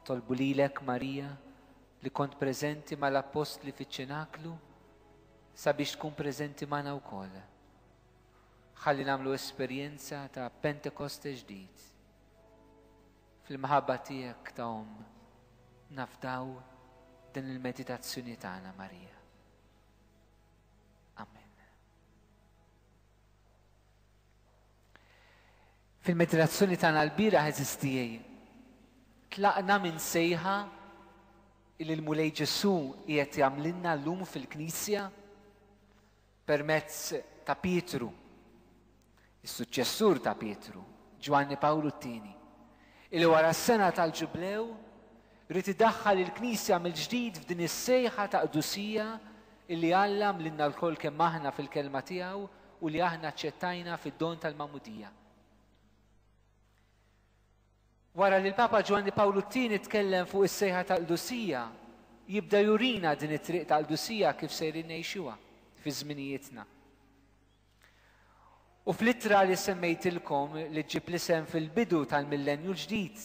طلبوا ليلك ماريا اللي كنت بريزنتي مع الأبوستلي في التشناكلو sabiex tkun preżenti magħna wkoll. Ħalli nagħmlu esperjenza ta' Pentekoste ġdid. Fil-maħabba tiegħek ta' nafdaw din il-meditazzjoni tagħna Marija. Amen. Fil-meditazzjoni tagħna l-bira eżistijej. Tlaqna minn sejħa il-mulej Ġesu qiegħed jagħmlilna llum fil-Knisja permezz ta' Pietru, is-suċċessur ta' Pietru, Ġwanni Pawlu T-tieni, illi wara s-sena tal-Ġublew rid idaħħal il-Knisja mill-ġdid f'din is-sejħa ta' qdusija illi għallam lilna lkoll kemm aħna fil-kelma tiegħu u li aħna aċċettajna fid-don tal-Magħmudija. Wara li l-Papa Ġwanni Pawlu T-tieni tkellem fuq is-sejħa ta' qdusija, jibda jurina din it-triq ta' qdusija kif sejrin ngħixuha fi żminijietna. U fl-ittra li semmejtilkom li ġib l-isem fil-bidu tal-millenju l-ġdid,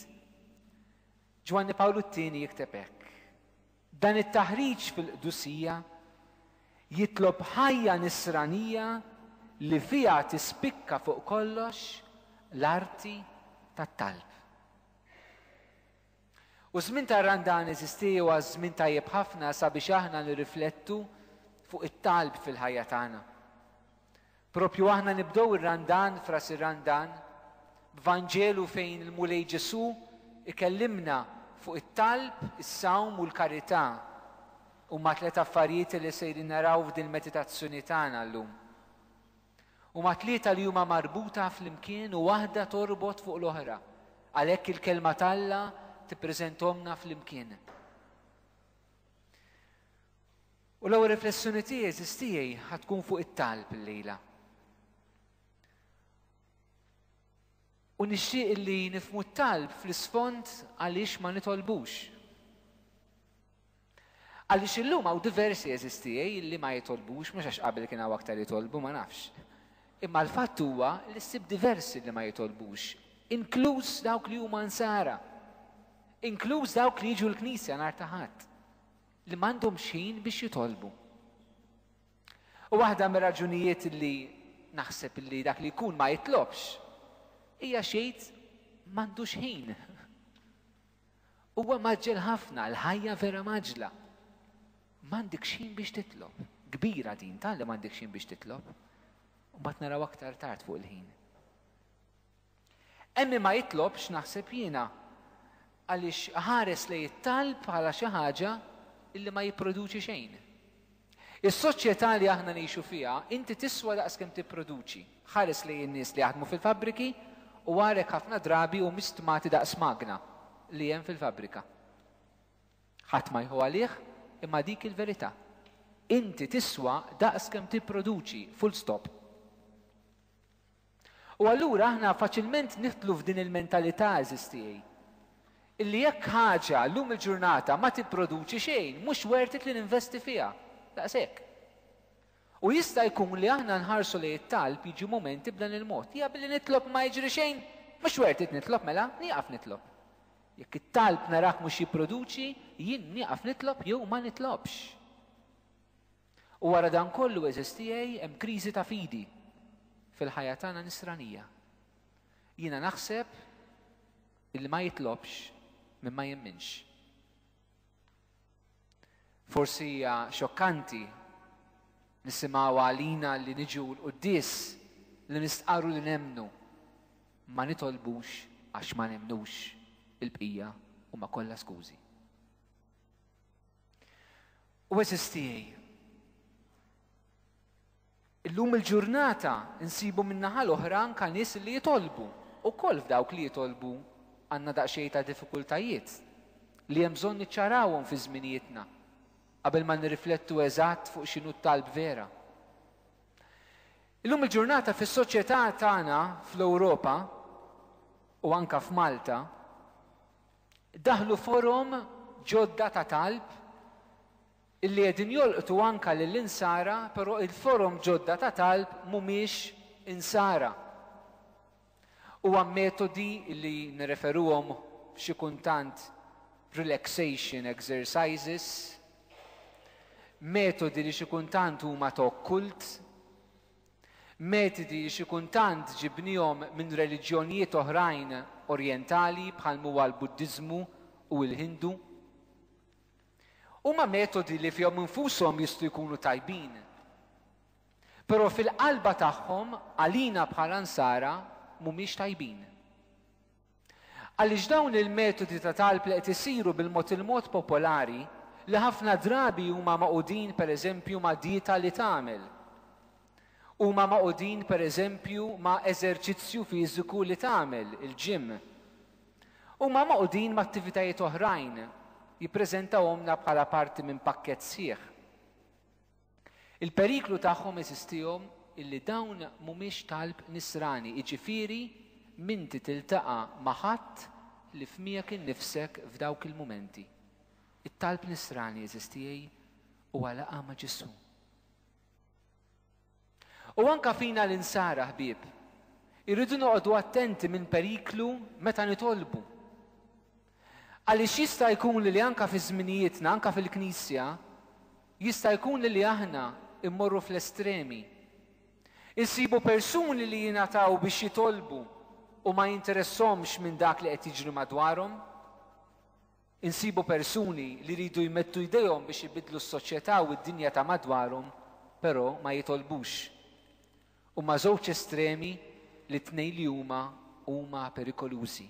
Ġwanni Pawlu T-tieni jikteb hekk. Dan it-taħriġ fil-qdusija jitlob ħajja nisranija li fiha tispikka fuq kollox l-arti tat-talb. U żmien tar-randan eżisti huwa żmien tajjeb ħafna sabiex aħna nirriflettu fuq it-talb fil-ħajja tagħna. Propju aħna nibdew ir-randan fras ir-randan b'Vanġelu fejn il-mulej Ġesu ikellimna fuq it-talb, is-sawm u l-karità huma tliet affarijiet li sejrin naraw f'din il-meditazzjoni tagħna llum. Huma tlieta li huma marbuta flimkien u waħda torbot fuq l-oħra. Għalhekk il-kelma talla tippreżenthomna flimkien. U l-ewwel riflessjoni tiegħi eżistijej ħatkun fuq it-talb illejla. U nixtieq li nifhmu t-talb fl-isfond għaliex ma nitolbux. Għaliex illum hawn diversi eżistijej li ma jitolbux, mhux għax qabel kien hawn aktar jitolbu ma nafx. Imma l-fatt huwa li ssib diversi li ma jitolbux, inkluż dawk li huma nsara, inkluż dawk li jiġu l-Knisja nhar ta' Ħadd, li m'għandhomx ħin biex jitolbu. U waħda mir-raġunijiet li naħseb li dak li jkun ma jitlobx hija xejn m'għandux ħin. Huwa maġġel ħafna, l-ħajja vera maġla. M'għandekx ħin biex titlob. Kbira din tal li m'għandekx ħin biex titlob. U mbagħad naraw aktar tard fuq il-ħin. Hemm ma jitlobx naħseb jiena għaliex ħares lejn it-talb bħala xi ħaġa illi ma jipproduċi xejn. Is-soċjetà li aħna ngħixu fiha inti tiswa daqskemm tipproduċi. Ħares lejn in-nies li jaħdmu fil-fabbriki u għarek ħafna drabi u mistmati daqs magna li hemm fil-fabbrika. Ħadd ma jħu għalih imma dik il-verità. Inti tiswa daqskemm tipproduċi, full stop. U allura aħna faċilment nidħlu f'din il-mentalità eżistijej. Illi jekk ħaġa llum il-ġurnata ma tipproduċi xejn, mhux worth it li ninvesti fiha. Daqshekk. U jista' jkun li aħna nħarsu li t-talb jiġi momenti b'dan il-mod. Ja billi nitlob ma jiġri xejn, mhux wertit nitlob mela, nieqaf nitlob. Jekk it-talb narak mhux jipproduċi, jien nieqaf nitlob jew ma nitlobx. U wara dan kollu eżistijaj hemm kriżi ta' fidi fil-ħajja tagħna nisranija. Jiena naħseb illi ma jitlobx minn ma jemminx. Forsi hija xokkanti nisimgħu għalina li niġu l-quddies li nistqarru li nemmnu ma nitolbux għax ma nemmnux il-bqija u ma kollha skużi. U eżistijaj. Illum il-ġurnata insibu min-naħa l-oħra anke nies li jitolbu. Ukoll f'dawk li jitolbu għandna daqsxejn ta' diffikultajiet li hemm bżonn niċċarawhom fi żminijietna qabel ma nirriflettu eżatt fuq x'inhu t-talb vera. Illum il-ġurnata fis-soċjetà tagħna fl-Ewropa u anke f'Malta daħlu forom ġodda ta' talb illi qegħdin jolqtu anke lill-insara, però il-forom ġodda ta' talb mhumiex insara. Huwa metodi li nirreferuhom xi kuntant relaxation exercises, metodi li xi kuntant huma ta' okkult, metodi li xi kuntant ġibnihom minn reliġjonijiet oħrajn orjentali bħal huwa l-Buddiżmu u l-Hindu. Huma metodi li fihom infushom jistgħu jkunu tajbin. Però fil-qalba tagħhom għalina bħala nsara mhumiex tajbin. Għaliex dawn il-metodi ta' talb li qed isiru bil-mod popolari li ħafna drabi huma maqudin pereżempju ma' dieta li tagħmel. Huma maqudin pereżempju ma' eżerċizzju fiżiku li tagħmel, il-ġim. Huma maqudin ma' attivitajiet oħrajn jippreżentawhomna bħala parti minn pakkett sħiħ. Il-periklu tagħhom eżistihom illi dawn mhumiex talb nisrani, jiġifieri minti tiltaqa' ma' ħadd li f'miegħek innifsek f'dawk il-mumenti. It-talb nisrani eżistijaj huwa laqa ma' Ġesu. U anke fina l-insara ħbieb, irridu noqogħdu attenti minn periklu meta nitolbu. Għaliex jista' jkun li anke fi żminijietna, anke fil-Knisja, jista' jkun li aħna immorru fl-estremi. Insibu persuni li jingħataw biex jitolbu u ma jinteressahomx minn dak li qed jiġri madwarhom. Insibu persuni li jridu jmettu jdejhom biex ibidlu s-soċjetà u d-dinja ta' madwarhom, però ma jitolbux. Huma żewġ estremi li tnejn li huma perikolużi.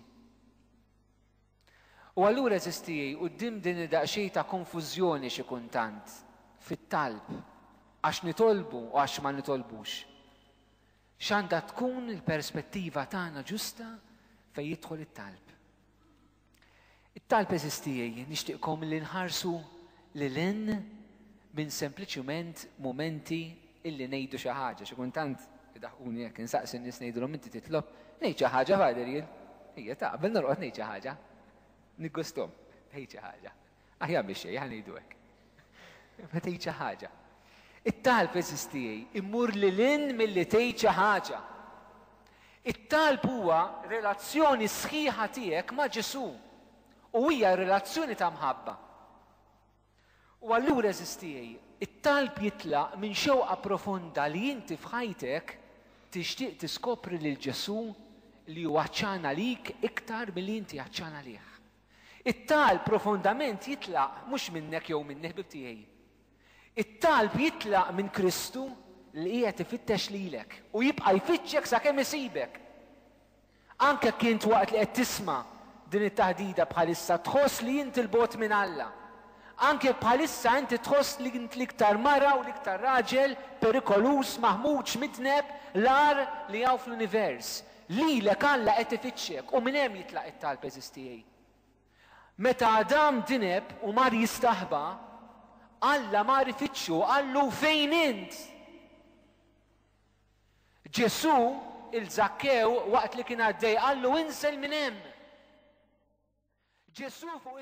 U allura eżistijaj quddiem din id-daqsxejn ta' konfużjoni xi kuntant fit-talb għax nitolbu u għax ma nitolbux. X'għandha tkun il-perspettiva tagħna ġusta fejn jidħol it-talb. It-talb eżistijaj nixtieqkom li nħarsu lil hinn minn sempliċiment mumenti illi ngħidu xi ħaġa. Xi kuntant idaħquni jekk insaqsi n-nies ngħidulhom inti titlob, ngħid xi ħaġa Fader jien. Hija taqbel norqod ngħid xi ħaġa. Niggustom, ngħid xi ħaġa. Aħjar biex xejn ngħidu hekk. Ma tgħid xi ħaġa. It-talb eżistijaj immur lil hinn milli tgħid xi ħaġa. It-talb huwa relazzjoni sħiħa tiegħek ma' Ġesu u hija relazzjoni ta' mħabba. U allura eżistijaj, it-talb jitlaq minn xewqa profonda li inti f'ħajtek tixtieq tiskopri lil Ġesu li huwa ċċana lik iktar milli inti ċċana lih. It-talb profondament jitlaq mhux minnek jew minn ħbib tiegħi. It-talb jitlaq minn Kristu li qiegħed ifittex lilek u jibqa' jfittxek sakemm isibek. Anke kien waqt li qed tisma' din it-taħdida bħalissa tħoss li inti l-bogħod minn Alla. Anke bħalissa inti tħoss li inti l-iktar mara u l-iktar raġel perikolus, maħmuġ, mitneb, l-ar li hawn fl-univers. Lilek Alla qed ifittxek u minn hemm jitlaq it-talb eżistijaj. Meta Adam dineb u mar jistaħba, Alla mar ifittxu, qallu fejn int? Ġesu il-Zakkew waqt li kien għaddej qallu insel minn hemm. Ġesu fuq